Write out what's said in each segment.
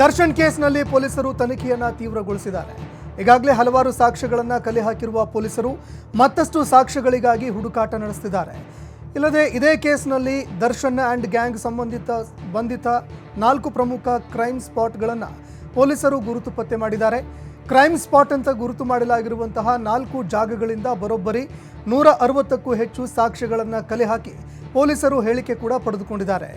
ದರ್ಶನ್ ಕೇಸ್ನಲ್ಲಿ ಪೊಲೀಸರು ತನಿಖೆಯನ್ನ ತೀವ್ರಗೊಳಿಸಿದ್ದಾರೆ. ಈಗಾಗಲೇ ಹಲವಾರು ಸಾಕ್ಷ್ಯಗಳನ್ನು ಕಲೆ ಹಾಕಿರುವ ಪೊಲೀಸರು ಮತ್ತಷ್ಟು ಸಾಕ್ಷ್ಯಗಳಿಗಾಗಿ ಹುಡುಕಾಟ ನಡೆಸುತ್ತಿದ್ದಾರೆ. ಇಲ್ಲದೆ ಇದೇ ಕೇಸ್ನಲ್ಲಿ ದರ್ಶನ್ ಆ್ಯಂಡ್ ಗ್ಯಾಂಗ್ ಬಂಧಿತ 4 ಪ್ರಮುಖ ಕ್ರೈಮ್ ಸ್ಪಾಟ್ಗಳನ್ನು ಪೊಲೀಸರು ಗುರುತು ಪತ್ತೆ ಮಾಡಿದ್ದಾರೆ. ಕ್ರೈಮ್ ಸ್ಪಾಟ್ ಅಂತ ಗುರುತು ಮಾಡಲಾಗಿರುವಂತಹ 4 ಜಾಗಗಳಿಂದ ಬರೋಬ್ಬರಿ 160ಕ್ಕೂ ಹೆಚ್ಚು ಸಾಕ್ಷ್ಯಗಳನ್ನು ಕಲೆ ಹಾಕಿ ಪೊಲೀಸರು ಹೇಳಿಕೆ ಕೂಡ ಪಡೆದುಕೊಂಡಿದ್ದಾರೆ.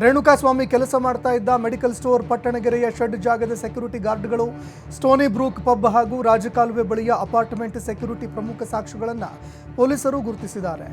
ರೇಣುಕಾಸ್ವಾಮಿ ಕೆಲಸ ಮಾಡ್ತಾ ಇದ್ದ ಮೆಡಿಕಲ್ ಸ್ಟೋರ್, ಪಟ್ಟಣಗೆರೆಯ ಶೆಡ್ ಜಾಗದ ಸೆಕ್ಯೂರಿಟಿ ಗಾರ್ಡ್ಗಳು, ಸ್ಟೋನಿ ಬ್ರೂಕ್ ಪಬ್ ಹಾಗೂ ರಾಜಕಾಲುವೆ ಬಳಿಯ ಅಪಾರ್ಟ್ಮೆಂಟ್ ಸೆಕ್ಯೂರಿಟಿ ಪ್ರಮುಖ ಸಾಕ್ಷ್ಯಗಳನ್ನು ಪೊಲೀಸರು ಗುರುತಿಸಿದ್ದಾರೆ.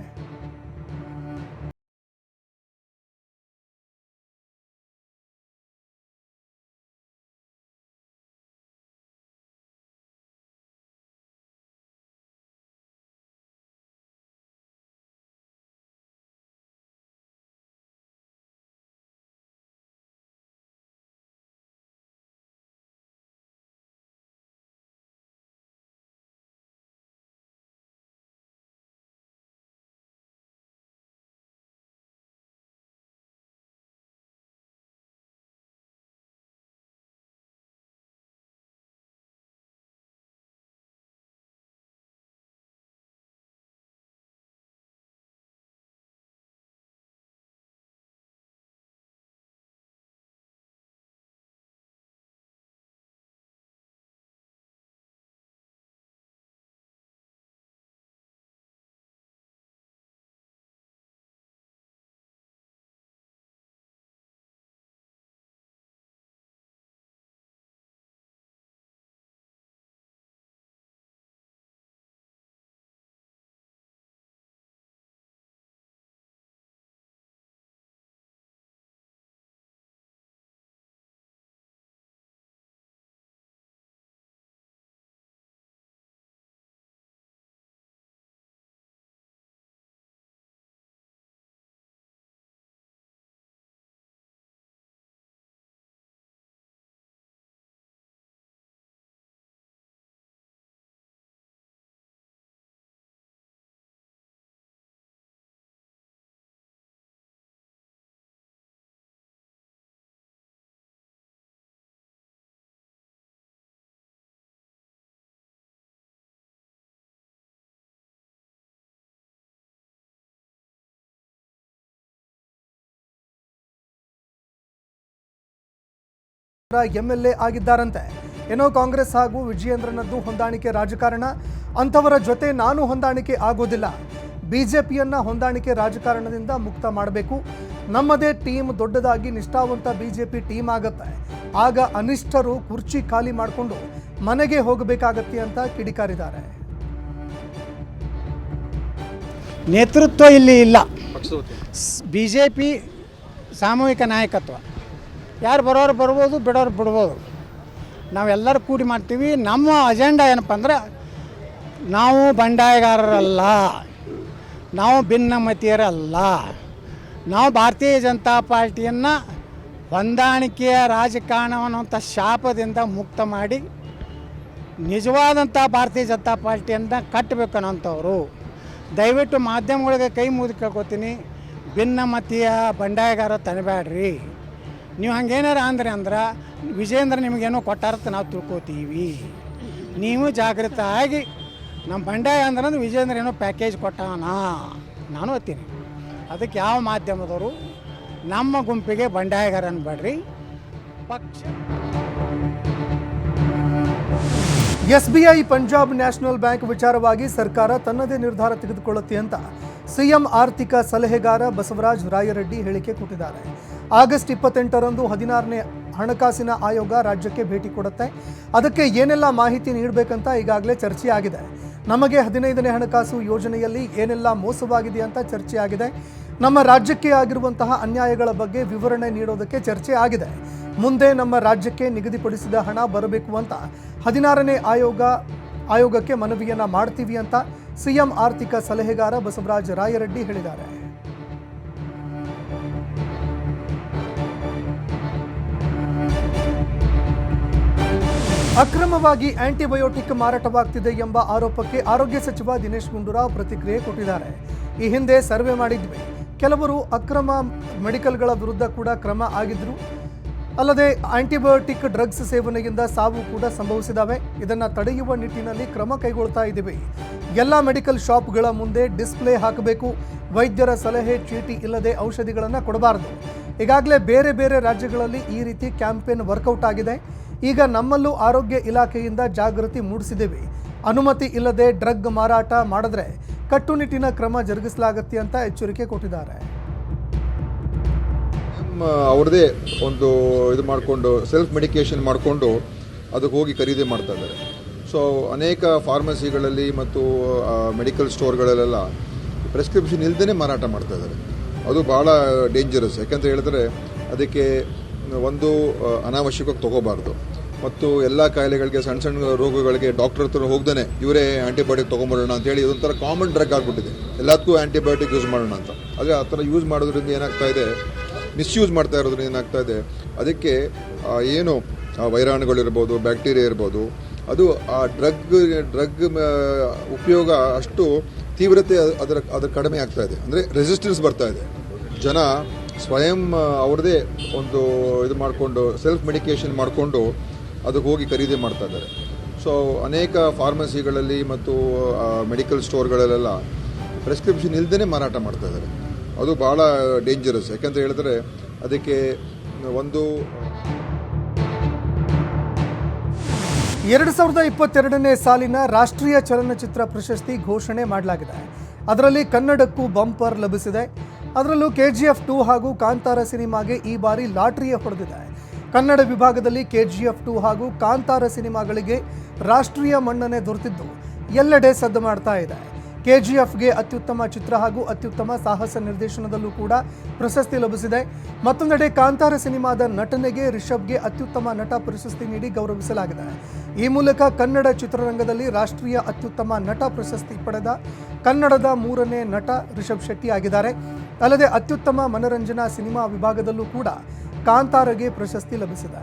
MLA ಆಗಿದ್ದಾರಂತೆ. ಏನೋ ಕಾಂಗ್ರೆಸ್ ಹಾಗೂ ವಿಜಯೇಂದ್ರನದ್ದು ಹೊಂದಾಣಿಕೆ ರಾಜಕಾರಣ, ಅಂಥವರ ಜೊತೆ ನಾನು ಹೊಂದಾಣಿಕೆ ಆಗೋದಿಲ್ಲ. ಬಿಜೆಪಿಯನ್ನ ಹೊಂದಾಣಿಕೆ ರಾಜಕಾರಣದಿಂದ ಮುಕ್ತ ಮಾಡಬೇಕು. ನಮ್ಮದೇ ಟೀಮ್ ದೊಡ್ಡದಾಗಿ ನಿಷ್ಠಾವಂತ ಬಿಜೆಪಿ ಟೀಮ್ ಆಗತ್ತೆ. ಆಗ ಅನಿಷ್ಟರು ಕುರ್ಚಿ ಖಾಲಿ ಮಾಡಿಕೊಂಡು ಮನೆಗೆ ಹೋಗಬೇಕಾಗತ್ತೆ ಅಂತ ಕಿಡಿಕಾರಿದ್ದಾರೆ. ನೇತೃತ್ವ ಇಲ್ಲಿ ಇಲ್ಲ. ಬಿಜೆಪಿ ಸಾಮೂಹಿಕ ನಾಯಕತ್ವ, ಯಾರು ಬರೋರು ಬರ್ಬೋದು, ಬಿಡೋರು ಬಿಡ್ಬೋದು. ನಾವೆಲ್ಲರೂ ಕೂಡಿ ಮಾಡ್ತೀವಿ. ನಮ್ಮ ಅಜೆಂಡಾ ಏನಪ್ಪ ಅಂದ್ರೆ, ನಾವು ಬಂಡಾಯಗಾರರಲ್ಲ, ನಾವು ಭಿನ್ನಮತೀಯರಲ್ಲ. ನಾವು ಭಾರತೀಯ ಜನತಾ ಪಾರ್ಟಿಯನ್ನು ಹೊಂದಾಣಿಕೆಯ ರಾಜಕಾರಣವನ್ನುವಂಥ ಶಾಪದಿಂದ ಮುಕ್ತ ಮಾಡಿ ನಿಜವಾದಂಥ ಭಾರತೀಯ ಜನತಾ ಪಾರ್ಟಿಯನ್ನು ಕಟ್ಟಬೇಕನ್ನೋಂಥವ್ರು. ದಯವಿಟ್ಟು ಮಾಧ್ಯಮಗಳಿಗೆ ಕೈ ಮುಗಿದು ಕೇಳ್ಕೊತೀನಿ, ಭಿನ್ನಮತೀಯ ಬಂಡಾಯಗಾರ ತನಬೇಡ್ರಿ. ನೀವು ಹಂಗೇನಾರ ಅಂದ್ರೆ ವಿಜೇಂದ್ರ ನಿಮಗೇನೋ ಕೊಟ್ಟಾರತ್ತ ನಾವು ತಿಳ್ಕೊತೀವಿ. ನೀವು ಜಾಗೃತ ಆಗಿ ನಮ್ಮ ಬಂಡಾಯ ಅಂದ್ರೆ ವಿಜೇಂದ್ರ ಏನೋ ಪ್ಯಾಕೇಜ್ ಕೊಟ್ಟಾನ ನಾನು ಓದ್ತೀನಿ. ಅದಕ್ಕೆ ಯಾವ ಮಾಧ್ಯಮದವರು ನಮ್ಮ ಗುಂಪಿಗೆ ಬಂಡಾಯಗಾರ ಅನ್ಬೇಡ್ರಿ. ಪಕ್ಷ SBI ಪಂಜಾಬ್ ನ್ಯಾಷನಲ್ ಬ್ಯಾಂಕ್ ವಿಚಾರವಾಗಿ ಸರ್ಕಾರ ತನ್ನದೇ ನಿರ್ಧಾರ ತೆಗೆದುಕೊಳ್ಳುತ್ತೆ ಅಂತ ಸಿಎಂ ಆರ್ಥಿಕ ಸಲಹೆಗಾರ ಬಸವರಾಜ ರಾಯರೆಡ್ಡಿ ಹೇಳಿಕೆ ಕೊಟ್ಟಿದ್ದಾರೆ. ಆಗಸ್ಟ್ 28ರಂದು 16ನೇ ಹಣಕಾಸಿನ ಆಯೋಗ ರಾಜ್ಯಕ್ಕೆ ಭೇಟಿ ಕೊಡುತ್ತೆ. ಅದಕ್ಕೆ ಏನೆಲ್ಲ ಮಾಹಿತಿ ನೀಡಬೇಕಂತ ಈಗಾಗಲೇ ಚರ್ಚೆ ಆಗಿದೆ. ನಮಗೆ 15ನೇ ಹಣಕಾಸು ಯೋಜನೆಯಲ್ಲಿ ಏನೆಲ್ಲ ಮೋಸವಾಗಿದೆ ಅಂತ ಚರ್ಚೆ ಆಗಿದೆ. ನಮ್ಮ ರಾಜ್ಯಕ್ಕೆ ಆಗಿರುವಂತಹ ಅನ್ಯಾಯಗಳ ಬಗ್ಗೆ ವಿವರಣೆ ನೀಡೋದಕ್ಕೆ ಚರ್ಚೆ ಆಗಿದೆ. ಮುಂದೆ ನಮ್ಮ ರಾಜ್ಯಕ್ಕೆ ನಿಗದಿಪಡಿಸಿದ ಹಣ ಬರಬೇಕು ಅಂತ 16ನೇ ಆಯೋಗಕ್ಕೆ ಮನವಿಯನ್ನ ಮಾಡ್ತೀವಿ ಅಂತ ಸಿಎಂ ಆರ್ಥಿಕ ಸಲಹೆಗಾರ ಬಸವರಾಜ ರಾಯರೆಡ್ಡಿ ಹೇಳಿದ್ದಾರೆ. ಅಕ್ರಮವಾಗಿ ಆಂಟಿಬಯೋಟಿಕ್ ಮಾರಾಟವಾಗ್ತಿದೆ ಎಂಬ ಆರೋಪಕ್ಕೆ ಆರೋಗ್ಯ ಸಚಿವ ದಿನೇಶ್ ಗುಂಡೂರಾವ್ ಪ್ರತಿಕ್ರಿಯೆ ಕೊಟ್ಟಿದ್ದಾರೆ. ಈ ಹಿಂದೆ ಸರ್ವೆ ಮಾಡಿದ್ವಿ, ಕೆಲವರು ಅಕ್ರಮ ಮೆಡಿಕಲ್ಗಳ ವಿರುದ್ಧ ಕೂಡ ಕ್ರಮ ಆಗಿದ್ರು. ಅಲ್ಲದೆ ಆಂಟಿಬಯೋಟಿಕ್ ಡ್ರಗ್ಸ್ ಸೇವನೆಯಿಂದ ಸಾವು ಕೂಡ ಸಂಭವಿಸಿದಾವೆ. ಇದನ್ನು ತಡೆಯುವ ನಿಟ್ಟಿನಲ್ಲಿ ಕ್ರಮ ಕೈಗೊಳ್ತಾ ಇದ್ದೀವಿ. ಎಲ್ಲ ಮೆಡಿಕಲ್ ಶಾಪ್ಗಳ ಮುಂದೆ ಡಿಸ್ಪ್ಲೇ ಹಾಕಬೇಕು. ವೈದ್ಯರ ಸಲಹೆ ಚೀಟಿ ಇಲ್ಲದೆ ಔಷಧಿಗಳನ್ನು ಕೊಡಬಾರದು. ಈಗಾಗಲೇ ಬೇರೆ ಬೇರೆ ರಾಜ್ಯಗಳಲ್ಲಿ ಈ ರೀತಿ ಕ್ಯಾಂಪೇನ್ ವರ್ಕೌಟ್ ಆಗಿದೆ. ಈಗ ನಮ್ಮಲ್ಲೂ ಆರೋಗ್ಯ ಇಲಾಖೆಯಿಂದ ಜಾಗೃತಿ ಮೂಡಿಸಿದ್ದೇವೆ. ಅನುಮತಿ ಇಲ್ಲದೆ ಡ್ರಗ್ ಮಾರಾಟ ಮಾಡಿದ್ರೆ ಕಟ್ಟುನಿಟ್ಟಿನ ಕ್ರಮ ಜರುಗಿಸಲಾಗುತ್ತೆ ಅಂತ ಎಚ್ಚರಿಕೆ ಕೊಟ್ಟಿದ್ದಾರೆ. ಅವ್ರದೇ ಒಂದು ಇದು ಮಾಡಿಕೊಂಡು ಸೆಲ್ಫ್ ಮೆಡಿಕೇಷನ್ ಮಾಡಿಕೊಂಡು ಅದಕ್ಕೆ ಹೋಗಿ ಖರೀದಿ ಮಾಡ್ತಾ ಇದ್ದಾರೆ. ಸೊ ಅನೇಕ ಫಾರ್ಮಸಿಗಳಲ್ಲಿ ಮತ್ತು ಮೆಡಿಕಲ್ ಸ್ಟೋರ್ಗಳಲ್ಲೆಲ್ಲ ಪ್ರೆಸ್ಕ್ರಿಪ್ಷನ್ ಇಲ್ಲದೇ ಮಾರಾಟ ಮಾಡ್ತಾ ಇದ್ದಾರೆ. ಅದು ಭಾಳ ಡೇಂಜರಸ್. ಯಾಕಂತ ಹೇಳಿದ್ರೆ ಅದಕ್ಕೆ ಒಂದು ಅನಾವಶ್ಯಕವಾಗಿ ತೊಗೋಬಾರ್ದು. ಮತ್ತು ಎಲ್ಲ ಕಾಯಿಲೆಗಳಿಗೆ ಸಣ್ಣ ಸಣ್ಣ ರೋಗಗಳಿಗೆ ಡಾಕ್ಟರ್ ಹತ್ರ ಹೋಗ್ದೇ ಇವರೇ ಆ್ಯಂಟಿಬಯೋಟಿಕ್ ತೊಗೊಂಬರೋಣ ಅಂತೇಳಿ ಇದೊಂಥರ ಕಾಮನ್ ಡ್ರಗ್ ಆಗಿಬಿಟ್ಟಿದೆ. ಎಲ್ಲದಕ್ಕೂ ಆ್ಯಂಟಿಬಯೋಟಿಕ್ ಯೂಸ್ ಮಾಡೋಣ ಅಂತ. ಆದರೆ ಆ ಥರ ಯೂಸ್ ಮಾಡೋದ್ರಿಂದ ಏನಾಗ್ತಾ ಇದೆ, ಮಿಸ್ಯೂಸ್ ಮಾಡ್ತಾ ಇರೋದ್ರಿಂದ ಏನಾಗ್ತಾ ಇದೆ, ಅದಕ್ಕೆ ಏನು ವೈರಾಣುಗಳಿರ್ಬೋದು, ಬ್ಯಾಕ್ಟೀರಿಯಾ ಇರ್ಬೋದು, ಅದು ಆ ಡ್ರಗ್ ಉಪಯೋಗ ಅಷ್ಟು ತೀವ್ರತೆ ಅದರ ಕಡಿಮೆ ಆಗ್ತಾ ಇದೆ. ಅಂದರೆ ರೆಸಿಸ್ಟೆನ್ಸ್ ಬರ್ತಾ ಇದೆ. ಜನ ಸ್ವಯಂ ಅವ್ರದೇ ಒಂದು ಇದು ಮಾಡಿಕೊಂಡು ಸೆಲ್ಫ್ ಮೆಡಿಕೇಷನ್ ಮಾಡಿಕೊಂಡು ಅದಕ್ಕೆ ಹೋಗಿ ಖರೀದಿ ಮಾಡ್ತಾ ಇದ್ದಾರೆ. ಸೊ ಅನೇಕ ಫಾರ್ಮಸಿಗಳಲ್ಲಿ ಮತ್ತು ಮೆಡಿಕಲ್ ಸ್ಟೋರ್ಗಳಲ್ಲೆಲ್ಲ ಪ್ರೆಸ್ಕ್ರಿಪ್ಷನ್ ಇಲ್ಲದೇ ಮಾರಾಟ ಮಾಡ್ತಾ ಇದ್ದಾರೆ. ಅದು ಭಾಳ ಡೇಂಜರಸ್. ಯಾಕಂತ ಹೇಳಿದ್ರೆ ಅದಕ್ಕೆ ಒಂದು 2022ನೇ ಸಾಲಿನ ರಾಷ್ಟ್ರೀಯ ಚಲನಚಿತ್ರ ಪ್ರಶಸ್ತಿ ಘೋಷಣೆ ಮಾಡಲಾಗಿದೆ. ಅದರಲ್ಲಿ ಕನ್ನಡಕ್ಕೂ ಬಂಪರ್ ಲಭಿಸಿದೆ. ಅದರಲ್ಲೂ KGF 2 ಹಾಗೂ ಕಾಂತಾರ ಸಿನಿಮಾಗೆ ಈ ಬಾರಿ ಲಾಟರಿಯೇ ಹೊಡೆದಿದೆ. ಕನ್ನಡ ವಿಭಾಗದಲ್ಲಿ KGF 2 ಹಾಗೂ ಕಾಂತಾರ ಸಿನಿಮಾಗಳಿಗೆ ರಾಷ್ಟ್ರೀಯ ಮನ್ನಣೆ ದೊರೆತಿದ್ದು ಎಲ್ಲೆಡೆ ಸದ್ದು ಮಾಡ್ತಾ ಇದೆ. KGFಗೆ ಅತ್ಯುತ್ತಮ ಚಿತ್ರ ಹಾಗೂ ಅತ್ಯುತ್ತಮ ಸಾಹಸ ನಿರ್ದೇಶನದಲ್ಲೂ ಕೂಡ ಪ್ರಶಸ್ತಿ ಲಭಿಸಿದೆ. ಮತ್ತೊಂದೆಡೆ ಕಾಂತಾರ ಸಿನಿಮಾದ ನಟನೆಗೆ ರಿಷಬ್ಗೆ ಅತ್ಯುತ್ತಮ ನಟ ಪ್ರಶಸ್ತಿ ನೀಡಿ ಗೌರವಿಸಲಾಗಿದೆ. ಈ ಮೂಲಕ ಕನ್ನಡ ಚಿತ್ರರಂಗದಲ್ಲಿ ರಾಷ್ಟ್ರೀಯ ಅತ್ಯುತ್ತಮ ನಟ ಪ್ರಶಸ್ತಿ ಪಡೆದ ಕನ್ನಡದ 3ನೇ ನಟ ರಿಷಬ್ ಶೆಟ್ಟಿ ಆಗಿದ್ದಾರೆ. ಅಲ್ಲದೆ ಅತ್ಯುತ್ತಮ ಮನರಂಜನಾ ಸಿನಿಮಾ ವಿಭಾಗದಲ್ಲೂ ಕೂಡ ಕಾಂತಾರಗೆ ಪ್ರಶಸ್ತಿ ಲಭಿಸಿದೆ.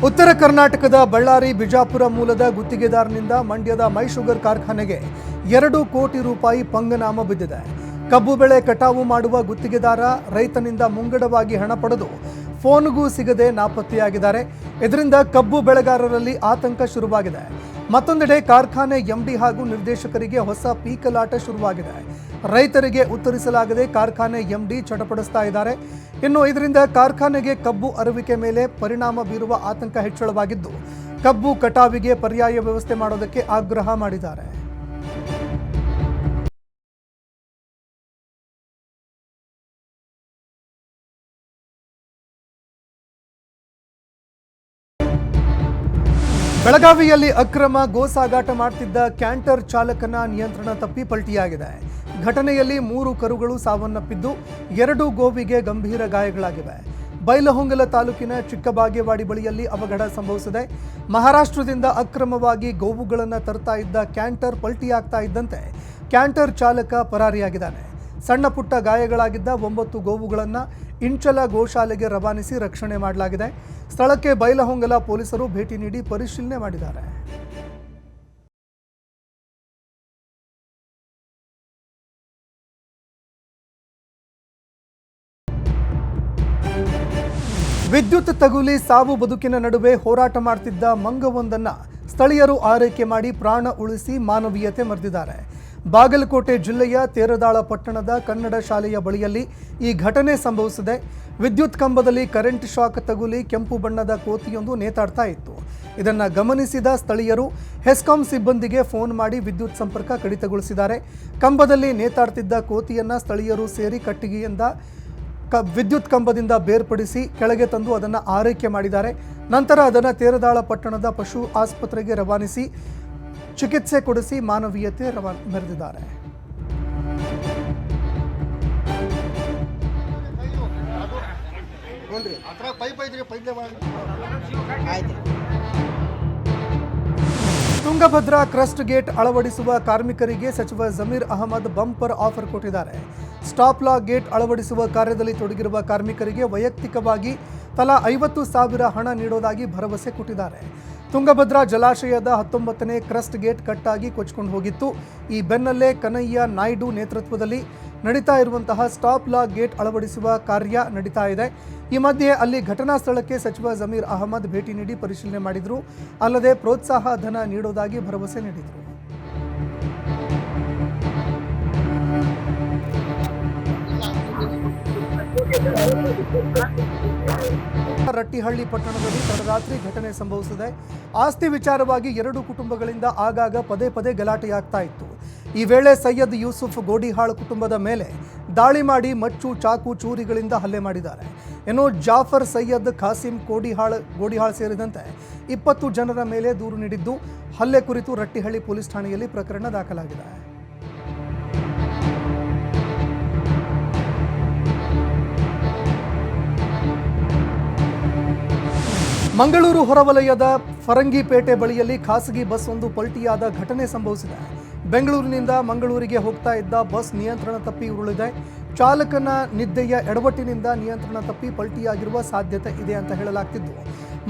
ಉತ್ತರ ಕರ್ನಾಟಕದ ಬಳ್ಳಾರಿ ಬಿಜಾಪುರ ಮೂಲದ ಗುತ್ತಿಗೆದಾರನಿಂದ ಮಂಡ್ಯದ ಮೈ ಶುಗರ್ ಕಾರ್ಖಾನೆಗೆ 2 ಕೋಟಿ ರೂಪಾಯಿ ಪಂಗನಾಮ ಬಿದ್ದಿದೆ. ಕಬ್ಬು ಬೆಳೆ ಕಟಾವು ಮಾಡುವ ಗುತ್ತಿಗೆದಾರ ರೈತನಿಂದ ಮುಂಗಡವಾಗಿ ಹಣ ಪಡೆದು ಫೋನ್ಗೂ ಸಿಗದೆ ನಾಪತ್ತೆಯಾಗಿದ್ದಾರೆ. ಇದರಿಂದ ಕಬ್ಬು ಬೆಳೆಗಾರರಲ್ಲಿ ಆತಂಕ ಶುರುವಾಗಿದೆ. ಮತ್ತೊಂದೆಡೆ ಕಾರ್ಖಾನೆ MD ಹಾಗೂ ನಿರ್ದೇಶಕರಿಗೆ ಹೊಸ ಪೀಕಲಾಟ ಶುರುವಾಗಿದೆ. ರೈತರಿಗೆ ಉತ್ತರಿಸಲಾಗದೆ ಕಾರ್ಖಾನೆ MD ಚಟಪಡಿಸ್ತಾ ಇದ್ದಾರೆ. ಇನ್ನು ಇದರಿಂದ ಕಾರ್ಖಾನೆಗೆ ಕಬ್ಬು ಅರವಿಕೆ ಮೇಲೆ ಪರಿಣಾಮ ಬೀರುವ ಆತಂಕ ಹೆಚ್ಚಳವಾಗಿದ್ದು ಕಬ್ಬು ಕಟಾವಿಗೆ ಪರ್ಯಾಯ ವ್ಯವಸ್ಥೆ ಮಾಡೋದಕ್ಕೆ ಆಗ್ರಹ ಮಾಡಿದ್ದಾರೆ. ಬೆಳಗಾವಿಯಲ್ಲಿ ಅಕ್ರಮ ಗೋ ಸಾಗಾಟ ಮಾಡ್ತಿದ್ದ ಕ್ಯಾಂಟರ್ ಚಾಲಕನ ನಿಯಂತ್ರಣ ತಪ್ಪಿ ಪಲ್ಟಿಯಾಗಿದೆ. ಘಟನೆಯಲ್ಲಿ 3 ಕರುಗಳು ಸಾವನ್ನಪ್ಪಿದ್ದು 2 ಗೋವಿಗೆ ಗಂಭೀರ ಗಾಯಗಳಾಗಿವೆ. ಬೈಲಹೊಂಗಲ ತಾಲೂಕಿನ ಚಿಕ್ಕಬಾಗೇವಾಡಿ ಬಳಿಯಲ್ಲಿ ಅವಘಡ ಸಂಭವಿಸಿದೆ. ಮಹಾರಾಷ್ಟ್ರದಿಂದ ಅಕ್ರಮವಾಗಿ ಗೋವುಗಳನ್ನು ತರ್ತಾ ಇದ್ದ ಕ್ಯಾಂಟರ್ ಪಲ್ಟಿಯಾಗ್ತಾ ಇದ್ದಂತೆ ಕ್ಯಾಂಟರ್ ಚಾಲಕ ಪರಾರಿಯಾಗಿದ್ದಾನೆ. ಸಣ್ಣ ಪುಟ್ಟ ಗಾಯಗಳಾಗಿದ್ದ 9 ಗೋವುಗಳನ್ನು ಇಂಚಲ ಗೋಶಾಲೆಗೆ ರವಾನಿಸಿ ರಕ್ಷಣೆ ಮಾಡಲಾಗಿದೆ. ಸ್ಥಳಕ್ಕೆ ಬೈಲಹೊಂಗಲ ಪೊಲೀಸರು ಭೇಟಿ ನೀಡಿ ಪರಿಶೀಲನೆ ಮಾಡಿದ್ದಾರೆ. ವಿದ್ಯುತ್ ತಗುಲಿ ಸಾವು ಬದುಕಿನ ನಡುವೆ ಹೋರಾಟ ಮಾಡ್ತಿದ್ದ ಮಂಗವೊಂದನ್ನು ಸ್ಥಳೀಯರು ಆರೈಕೆ ಮಾಡಿ ಪ್ರಾಣ ಉಳಿಸಿ ಮಾನವೀಯತೆ ಮೆರೆದಿದ್ದಾರೆ. ಬಾಗಲಕೋಟೆ ಜಿಲ್ಲೆಯ ತೇರದಾಳ ಪಟ್ಟಣದ ಕನ್ನಡ ಶಾಲೆಯ ಬಳಿಯಲ್ಲಿ ಈ ಘಟನೆ ಸಂಭವಿಸಿದೆ. ವಿದ್ಯುತ್ ಕಂಬದಲ್ಲಿ ಕರೆಂಟ್ ಶಾಕ್ ತಗುಲಿ ಕೆಂಪು ಬಣ್ಣದ ಕೋತಿಯೊಂದು ನೇತಾಡ್ತಾ ಇತ್ತು. ಇದನ್ನು ಗಮನಿಸಿದ ಸ್ಥಳೀಯರು ಹೆಸ್ಕಾಂ ಸಿಬ್ಬಂದಿಗೆ ಫೋನ್ ಮಾಡಿ ವಿದ್ಯುತ್ ಸಂಪರ್ಕ ಕಡಿತಗೊಳಿಸಿದ್ದಾರೆ. ಕಂಬದಲ್ಲಿ ನೇತಾಡ್ತಿದ್ದ ಕೋತಿಯನ್ನು ಸ್ಥಳೀಯರು ಸೇರಿ ಕಟ್ಟಿಗೆಯಿಂದ ವಿದ್ಯುತ್ ಕಂಬದಿಂದ ಬೇರ್ಪಡಿಸಿ ಕೆಳಗೆ ತಂದು ಅದನ್ನು ಆರೈಕೆ ಮಾಡಿದ್ದಾರೆ. ನಂತರ ಅದನ್ನು ತೇರದಾಳ ಪಟ್ಟಣದ ಪಶು ಆಸ್ಪತ್ರೆಗೆ ರವಾನಿಸಿ ಚಿಕಿತ್ಸೆ ಕೊಡಿಸಿ ಮಾನವೀಯತೆ ಮೆರೆದಿದ್ದಾರೆ. ತುಂಗಭದ್ರಾ ಕ್ರಸ್ಟ್ ಗೇಟ್ ಅಳವಡಿಸುವ ಕಾರ್ಮಿಕರಿಗೆ ಸಚಿವ ಜಮೀರ್ ಅಹಮದ್ ಬಂಪರ್ ಆಫರ್ ಕೊಟ್ಟಿದ್ದಾರೆ. ಸ್ಟಾಪ್ ಲಾಕ್ ಗೇಟ್ ಅಳವಡಿಸುವ ಕಾರ್ಯದಲ್ಲಿ ತೊಡಗಿರುವ ಕಾರ್ಮಿಕರಿಗೆ ವೈಯಕ್ತಿಕವಾಗಿ ತಲಾ 50,000 ಹಣ ನೀಡೋದಾಗಿ ಭರವಸೆ ಕೊಟ್ಟಿದ್ದಾರೆ. ತುಂಗಭದ್ರಾ ಜಲಾಶಯದ 19ನೇ ಕ್ರಸ್ಟ್ ಗೇಟ್ ಕಟ್ಟಾಗಿ ಕೊಚ್ಚಿಕೊಂಡು ಹೋಗಿತ್ತು. ಈ ಬೆನ್ನಲ್ಲೇ ಕನಯ್ಯ ನಾಯ್ಡು ನೇತೃತ್ವದಲ್ಲಿ ನಡೀತಾ ಇರುವಂತಹ ಸ್ಟಾಪ್ ಲಾಕ್ ಗೇಟ್ ಅಳವಡಿಸುವ ಕಾರ್ಯ ನಡೀತಾ ಇದೆ. ಈ ಮಧ್ಯೆ ಅಲ್ಲಿ ಘಟನಾ ಸ್ಥಳಕ್ಕೆ ಸಚಿವ ಜಮೀರ್ ಅಹಮದ್ ಭೇಟಿ ನೀಡಿ ಪರಿಶೀಲನೆ ಮಾಡಿದರು. ಅಲ್ಲದೆ ಪ್ರೋತ್ಸಾಹ ಧನ ನೀಡೋದಾಗಿ ಭರವಸೆ ನೀಡಿದರು. ರಟ್ಟಿಹಳ್ಳಿ ಪಟ್ಟಣದಲ್ಲಿ ತಡರಾತ್ರಿ ಘಟನೆ ಸಂಭವಿಸಿದೆ. ಆಸ್ತಿ ವಿಚಾರವಾಗಿ ಎರಡು ಕುಟುಂಬಗಳಿಂದ ಆಗಾಗ ಪದೇ ಪದೇ ಗಲಾಟೆಯಾಗ್ತಾ ಇತ್ತು. ಈ ವೇಳೆ ಸೈಯದ್ ಯೂಸುಫ್ ಗೋಡಿಹಾಳ್ ಕುಟುಂಬದ ಮೇಲೆ ದಾಳಿ ಮಾಡಿ ಮಚ್ಚು, ಚಾಕು, ಚೂರಿಗಳಿಂದ ಹಲ್ಲೆ ಮಾಡಿದ್ದಾರೆ. ಇನ್ನು ಜಾಫರ್, ಸೈಯದ್, ಖಾಸಿಂ, ಗೋಡಿಹಾಳ್ ಸೇರಿದಂತೆ 20 ಜನರ ಮೇಲೆ ದೂರು ನೀಡಿದ್ದು, ಹಲ್ಲೆ ಕುರಿತು ರಟ್ಟಿಹಳ್ಳಿ ಪೊಲೀಸ್ ಠಾಣೆಯಲ್ಲಿ ಪ್ರಕರಣ ದಾಖಲಾಗಿದೆ. ಮಂಗಳೂರು ಹೊರವಲಯದ ಫರಂಗಿಪೇಟೆ ಬಳಿಯಲ್ಲಿ ಖಾಸಗಿ ಬಸ್ ಒಂದು ಪಲ್ಟಿಯಾದ ಘಟನೆ ಸಂಭವಿಸಿದೆ. ಬೆಂಗಳೂರಿನಿಂದ ಮಂಗಳೂರಿಗೆ ಹೋಗ್ತಾ ಇದ್ದ ಬಸ್ ನಿಯಂತ್ರಣ ತಪ್ಪಿ ಉರುಳಿದೆ. ಚಾಲಕನ ನಿದ್ದೆಯ ಎಡವಟ್ಟಿನಿಂದ ನಿಯಂತ್ರಣ ತಪ್ಪಿ ಪಲ್ಟಿಯಾಗಿರುವ ಸಾಧ್ಯತೆ ಇದೆ ಅಂತ ಹೇಳಲಾಗ್ತಿದ್ದು,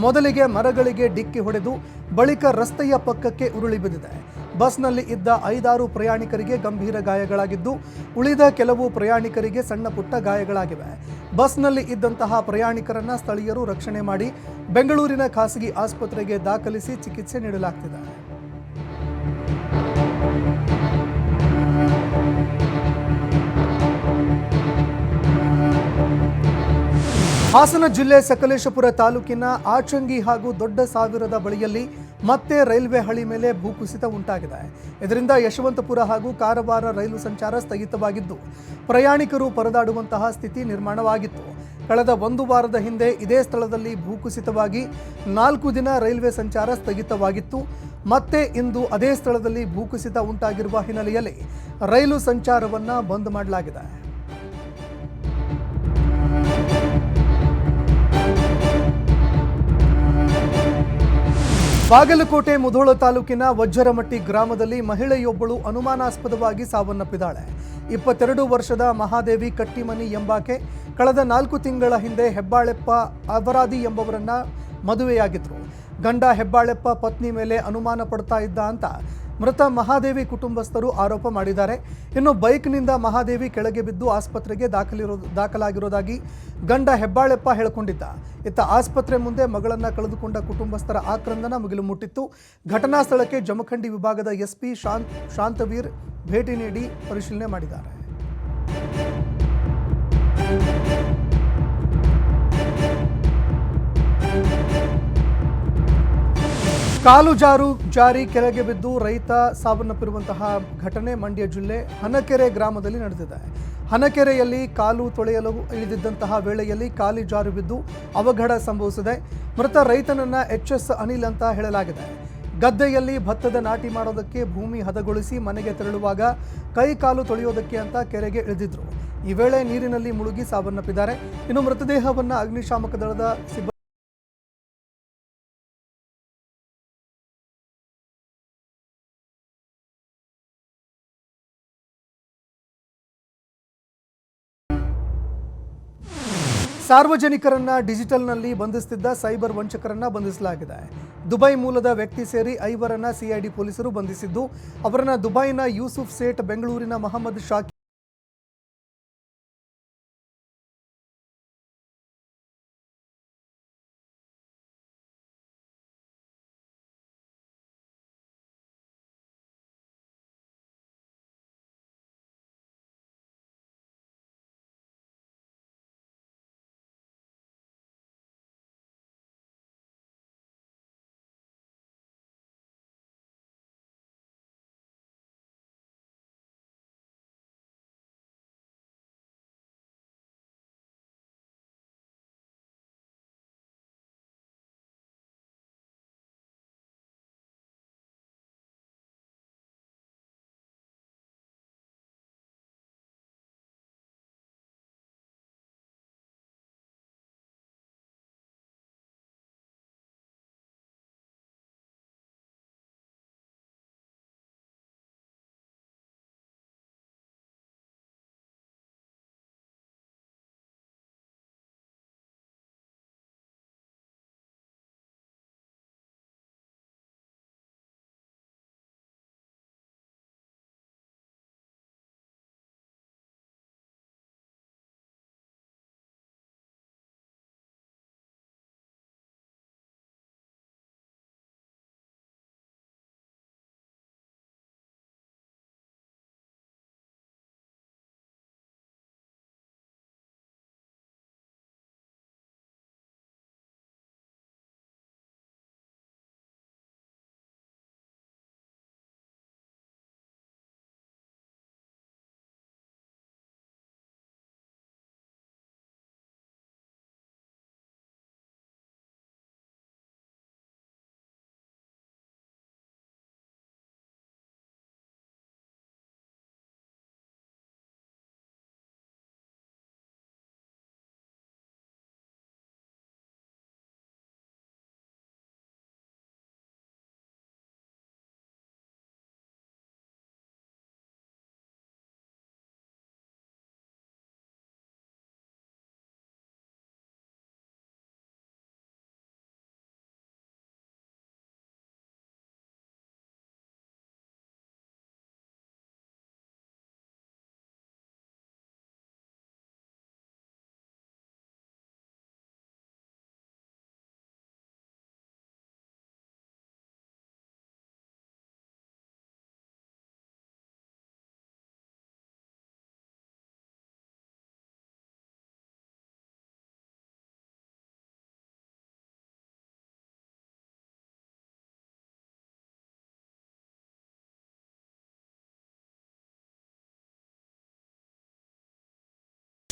ಮೊದಲಿಗೆ ಮರಗಳಿಗೆ ಡಿಕ್ಕಿ ಹೊಡೆದು ಬಳಿಕ ರಸ್ತೆಯ ಪಕ್ಕಕ್ಕೆ ಉರುಳಿ ಬಿದ್ದಿದೆ. ಬಸ್ನಲ್ಲಿ ಇದ್ದ 5-6 ಪ್ರಯಾಣಿಕರಿಗೆ ಗಂಭೀರ ಗಾಯಗಳಾಗಿದ್ದು, ಉಳಿದ ಕೆಲವು ಪ್ರಯಾಣಿಕರಿಗೆ ಸಣ್ಣ ಪುಟ್ಟ ಗಾಯಗಳಾಗಿವೆ. ಬಸ್ನಲ್ಲಿ ಇದ್ದಂತಹ ಪ್ರಯಾಣಿಕರನ್ನ ಸ್ಥಳೀಯರು ರಕ್ಷಣೆ ಮಾಡಿ ಬೆಂಗಳೂರಿನ ಖಾಸಗಿ ಆಸ್ಪತ್ರೆಗೆ ದಾಖಲಿಸಿ ಚಿಕಿತ್ಸೆ ನೀಡಲಾಗ್ತಿದೆ. ಹಾಸನ ಜಿಲ್ಲೆ ಸಕಲೇಶಪುರ ತಾಲೂಕಿನ ಆಚಂಗಿ ಹಾಗೂ ದೊಡ್ಡ ಸಾವಿರದ ಬಳಿಯಲ್ಲಿ ಮತ್ತೆ ರೈಲ್ವೆ ಹಳಿ ಮೇಲೆ ಭೂಕುಸಿತ ಉಂಟಾಗಿದೆ. ಇದರಿಂದ ಯಶವಂತಪುರ ಹಾಗೂ ಕಾರವಾರ ರೈಲು ಸಂಚಾರ ಸ್ಥಗಿತವಾಗಿದ್ದು, ಪ್ರಯಾಣಿಕರು ಪರದಾಡುವಂತಹ ಸ್ಥಿತಿ ನಿರ್ಮಾಣವಾಗಿತ್ತು. ಕಳೆದ 1 ವಾರದ ಹಿಂದೆ ಇದೇ ಸ್ಥಳದಲ್ಲಿ ಭೂಕುಸಿತವಾಗಿ 4 ದಿನ ರೈಲ್ವೆ ಸಂಚಾರ ಸ್ಥಗಿತವಾಗಿತ್ತು. ಮತ್ತೆ ಇಂದು ಅದೇ ಸ್ಥಳದಲ್ಲಿ ಭೂಕುಸಿತ ಉಂಟಾಗಿರುವ ಹಿನ್ನೆಲೆಯಲ್ಲಿ ರೈಲು ಸಂಚಾರವನ್ನು ಬಂದ್ ಮಾಡಲಾಗಿದೆ. ಬಾಗಲಕೋಟೆ ಮುಧೋಳ ತಾಲೂಕಿನ ವಜ್ಜರಮಟ್ಟಿ ಗ್ರಾಮದಲ್ಲಿ ಮಹಿಳೆಯೊಬ್ಬಳು ಅನುಮಾನಾಸ್ಪದವಾಗಿ ಸಾವನ್ನಪ್ಪಿದ್ದಾಳೆ. 22 ವರ್ಷದ ಮಹಾದೇವಿ ಕಟ್ಟಿಮನಿ ಎಂಬಾಕೆ ಕಳೆದ 4 ತಿಂಗಳ ಹಿಂದೆ ಹೆಬ್ಬಾಳೆಪ್ಪ ಅವರಾದಿ ಎಂಬವರನ್ನ ಮದುವೆಯಾಗಿದ್ರು. ಗಂಡ ಹೆಬ್ಬಾಳೆಪ್ಪ ಪತ್ನಿ ಮೇಲೆ ಅನುಮಾನ ಪಡ್ತಾ ಇದ್ದ ಅಂತ ಮೃತ ಮಹಾದೇವಿ ಕುಟುಂಬಸ್ಥರು ಆರೋಪ ಮಾಡಿದ್ದಾರೆ. ಇನ್ನು ಬೈಕ್ನಿಂದ ಮಹಾದೇವಿ ಕೆಳಗೆ ಬಿದ್ದು ಆಸ್ಪತ್ರೆಗೆ ದಾಖಲಾಗಿರೋದಾಗಿ ಗಂಡ ಹೆಬ್ಬಾಳೆಪ್ಪ ಹೇಳಿಕೊಂಡಿದ್ದ. ಇತ್ತ ಆಸ್ಪತ್ರೆ ಮುಂದೆ ಮಗಳನ್ನ ಕಳೆದುಕೊಂಡ ಕುಟುಂಬಸ್ಥರ ಆಕ್ರಂದನ ಮುಗಿಲು ಮುಟ್ಟಿತ್ತು. ಘಟನಾ ಸ್ಥಳಕ್ಕೆ ಜಮಖಂಡಿ ವಿಭಾಗದ ಎಸ್ಪಿ ಶಾಂತವೀರ್ ಭೇಟಿ ನೀಡಿ ಪರಿಶೀಲನೆ ಮಾಡಿದ್ದಾರೆ. ಕಾಲು ಜಾರಿ ಕೆಳಗೆ ಬಿದ್ದು ರೈತ ಸಾವನ್ನಪ್ಪಿರುವಂತಹ ಘಟನೆ ಮಂಡ್ಯ ಜಿಲ್ಲೆ ಹನಕೆರೆ ಗ್ರಾಮದಲ್ಲಿ ನಡೆದಿದೆ. ಹನಕೆರೆಯಲ್ಲಿ ಕಾಲು ತೊಳೆಯಲು ಇಳಿದಿದ್ದಂತಹ ವೇಳೆಯಲ್ಲಿ ಕಾಲು ಜಾರು ಬಿದ್ದು ಅವಘಡ ಸಂಭವಿಸಿದೆ. ಮೃತ ರೈತನನ್ನ HS ಅನಿಲ್ ಅಂತ ಹೇಳಲಾಗಿದೆ. ಗದ್ದೆಯಲ್ಲಿ ಭತ್ತದ ನಾಟಿ ಮಾಡೋದಕ್ಕೆ ಭೂಮಿ ಹದಗೊಳಿಸಿ ಮನೆಗೆ ತೆರಳುವಾಗ ಕೈ ಕಾಲು ತೊಳೆಯೋದಕ್ಕೆ ಅಂತ ಕೆರೆಗೆ ಇಳಿದಿದ್ರು. ಈ ವೇಳೆ ನೀರಿನಲ್ಲಿ ಮುಳುಗಿ ಸಾವನ್ನಪ್ಪಿದ್ದಾರೆ. ಇನ್ನು ಮೃತದೇಹವನ್ನು ಅಗ್ನಿಶಾಮಕ ದಳದ ಸಿಬ್ಬಂದಿ ಸಾರ್ವಜನಿಕರನ್ನ ಡಿಜಿಟಲ್ನಲ್ಲಿ ಬಂಧಿಸುತ್ತಿದ್ದ ಸೈಬರ್ ವಂಚಕರನ್ನ ಬಂಧಿಸಲಾಗಿದೆ. ದುಬೈ ಮೂಲದ ವ್ಯಕ್ತಿ ಸೇರಿ 5ರನ್ನ CID ಪೊಲೀಸರು ಬಂಧಿಸಿದ್ದು, ಅವರನ್ನ ದುಬೈನ ಯೂಸುಫ್ ಸೇಠ್, ಬೆಂಗಳೂರಿನ ಮೊಹಮ್ಮದ್ ಶಾಕಿರ್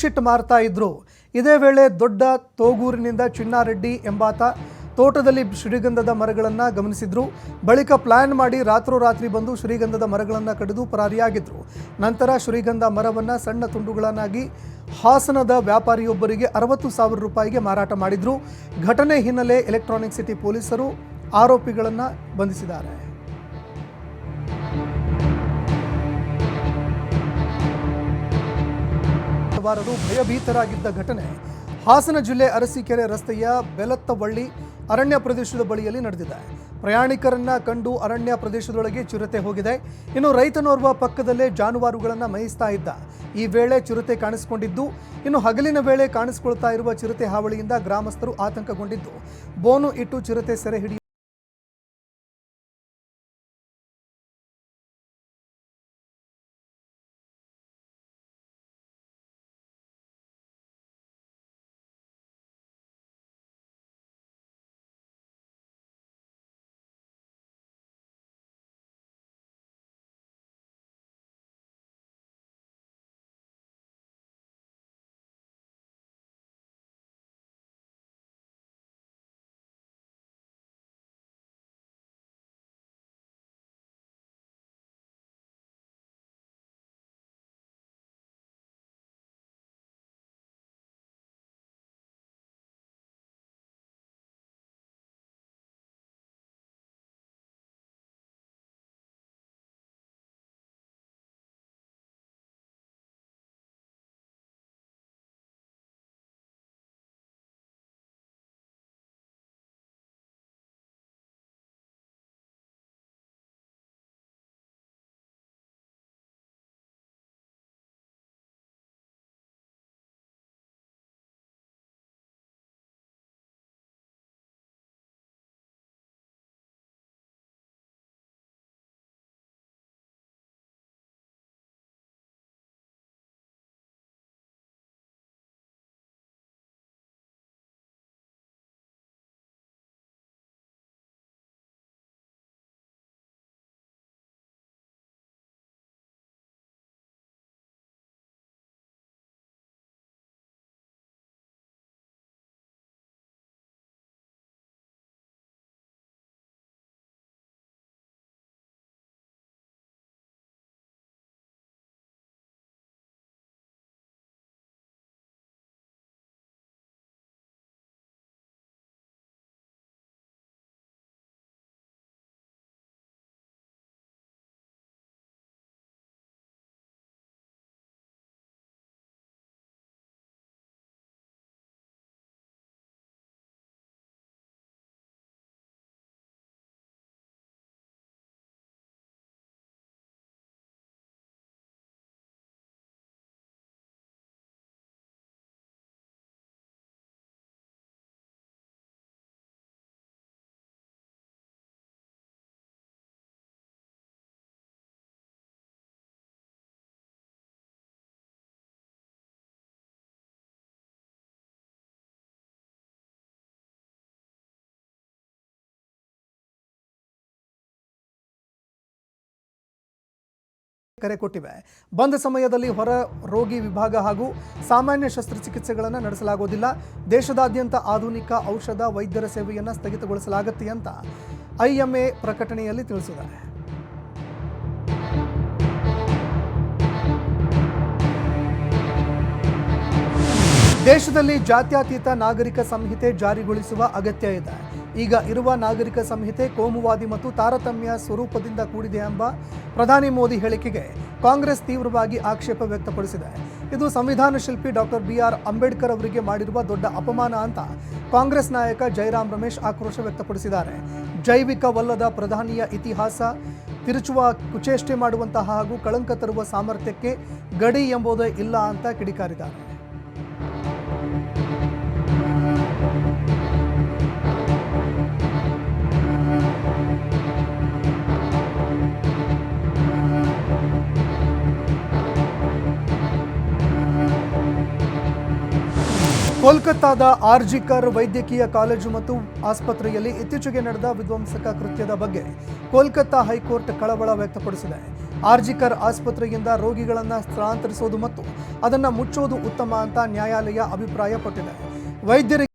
ಶಿಟ್ ಮಾರ್ತಾ ಇದ್ರು. ಇದೇ ವೇಳೆ ದೊಡ್ಡ ತೋಗೂರಿನಿಂದ ಚಿನ್ನಾರೆಡ್ಡಿ ಎಂಬಾತ ತೋಟದಲ್ಲಿ ಶ್ರೀಗಂಧದ ಮರಗಳನ್ನು ಗಮನಿಸಿದ್ರು. ಬಳಿಕ ಪ್ಲಾನ್ ಮಾಡಿ ರಾತ್ರೋರಾತ್ರಿ ಬಂದು ಶ್ರೀಗಂಧದ ಮರಗಳನ್ನು ಕಡಿದು ಪರಾರಿಯಾಗಿದ್ರು. ನಂತರ ಶ್ರೀಗಂಧ ಮರವನ್ನು ಸಣ್ಣ ತುಂಡುಗಳನ್ನಾಗಿ ಹಾಸನದ ವ್ಯಾಪಾರಿಯೊಬ್ಬರಿಗೆ 60,000 ರೂಪಾಯಿಗೆ ಮಾರಾಟ ಮಾಡಿದ್ರು. ಘಟನೆ ಹಿನ್ನೆಲೆ ಎಲೆಕ್ಟ್ರಾನಿಕ್ ಸಿಟಿ ಪೊಲೀಸರು ಆರೋಪಿಗಳನ್ನು ಬಂಧಿಸಿದ್ದಾರೆ. ಭಯಭೀತರಾಗಿದ್ದ ಘಟನೆ ಹಾಸನ ಜಿಲ್ಲೆ ಅರಸೀಕೆರೆ ರಸ್ತೆಯ ಬೆಲತ್ತವಳ್ಳಿ ಅರಣ್ಯ ಪ್ರದೇಶದ ಬಳಿಯಲ್ಲಿ ನಡೆದಿದೆ. ಪ್ರಯಾಣಿಕರನ್ನ ಕಂಡು ಅರಣ್ಯ ಪ್ರದೇಶದೊಳಗೆ ಚಿರತೆ ಹೋಗಿದೆ. ಇನ್ನು ರೈತನೋರ್ವ ಪಕ್ಕದಲ್ಲೇ ಜಾನುವಾರುಗಳನ್ನು ಮೇಯಿಸ್ತಾ ಇದ್ದ. ಈ ವೇಳೆ ಚಿರತೆ ಕಾಣಿಸಿಕೊಂಡಿದ್ದು, ಇನ್ನು ಹಗಲಿನ ವೇಳೆ ಕಾಣಿಸಿಕೊಳ್ತಾ ಇರುವ ಚಿರತೆ ಹಾವಳಿಯಿಂದ ಗ್ರಾಮಸ್ಥರು ಆತಂಕಗೊಂಡಿದ್ದು ಬೋನು ಇಟ್ಟು ಚಿರತೆ ಸೆರೆ ಹಿಡಿಯ ಕರೆ ಕೊಟ್ಟಿವೆ. ಬಂದ್ ಸಮಯದಲ್ಲಿ ಹೊರ ರೋಗಿ ವಿಭಾಗ ಹಾಗೂ ಸಾಮಾನ್ಯ ಶಸ್ತ್ರಚಿಕಿತ್ಸೆಗಳನ್ನು ನಡೆಸಲಾಗುವುದಿಲ್ಲ. ದೇಶದಾದ್ಯಂತ ಆಧುನಿಕ ಔಷಧ ವೈದ್ಯರ ಸೇವೆಯನ್ನು ಸ್ಥಗಿತಗೊಳಿಸಲಾಗುತ್ತೆ ಅಂತ IMA ಪ್ರಕಟಣೆಯಲ್ಲಿ ತಿಳಿಸಿದೆ. ದೇಶದಲ್ಲಿ ಜಾತ್ಯತೀತ ನಾಗರಿಕ ಸಂಹಿತೆ ಜಾರಿಗೊಳಿಸುವ ಅಗತ್ಯ ಇದೆ. ಈಗ ಇರುವ ನಾಗರಿಕ ಸಂಹಿತೆ ಕೋಮುವಾದಿ ಮತ್ತು ತಾರತಮ್ಯ ಸ್ವರೂಪದಿಂದ ಕೂಡಿದೆ ಎಂಬ ಪ್ರಧಾನಿ ಮೋದಿ ಹೇಳಿಕೆಗೆ ಕಾಂಗ್ರೆಸ್ ತೀವ್ರವಾಗಿ ಆಕ್ಷೇಪ ವ್ಯಕ್ತಪಡಿಸಿದೆ. ಇದು ಸಂವಿಧಾನ ಶಿಲ್ಪಿ ಡಾಕ್ಟರ್ BR ಅಂಬೇಡ್ಕರ್ ಅವರಿಗೆ ಮಾಡಿರುವ ದೊಡ್ಡ ಅಪಮಾನ ಅಂತ ಕಾಂಗ್ರೆಸ್ ನಾಯಕ ಜೈರಾಮ್ ರಮೇಶ್ ಆಕ್ರೋಶ ವ್ಯಕ್ತಪಡಿಸಿದ್ದಾರೆ. ಜೈವಿಕವಲ್ಲದ ಪ್ರಧಾನಿಯ ಇತಿಹಾಸ ತಿರುಚುವ, ಕುಚೇಷ್ಟೆ ಮಾಡುವಂತಹ ಹಾಗೂ ಕಳಂಕ ತರುವ ಸಾಮರ್ಥ್ಯಕ್ಕೆ ಗಡಿ ಎಂಬುದೇ ಇಲ್ಲ ಅಂತ ಕಿಡಿಕಾರಿದ್ದಾರೆ. ಕೋಲ್ಕತ್ತಾದ ಆರ್ಜಿಕರ್ ವೈದ್ಯಕೀಯ ಕಾಲೇಜು ಮತ್ತು ಆಸ್ಪತ್ರೆಯಲ್ಲಿ ಇತ್ತೀಚೆಗೆ ನಡೆದ ವಿಧ್ವಂಸಕ ಕೃತ್ಯದ ಬಗ್ಗೆ ಕೋಲ್ಕತ್ತಾ ಹೈಕೋರ್ಟ್ ಕಳವಳ ವ್ಯಕ್ತಪಡಿಸಿದೆ. ಆರ್ಜಿಕರ್ ಆಸ್ಪತ್ರೆಯಿಂದ ರೋಗಿಗಳನ್ನು ಸ್ಥಳಾಂತರಿಸೋದು ಮತ್ತು ಅದನ್ನು ಮುಚ್ಚೋದು ಉತ್ತಮ ಅಂತ ನ್ಯಾಯಾಲಯ ಅಭಿಪ್ರಾಯಪಟ್ಟಿದೆ. ವೈದ್ಯರಿಗೆ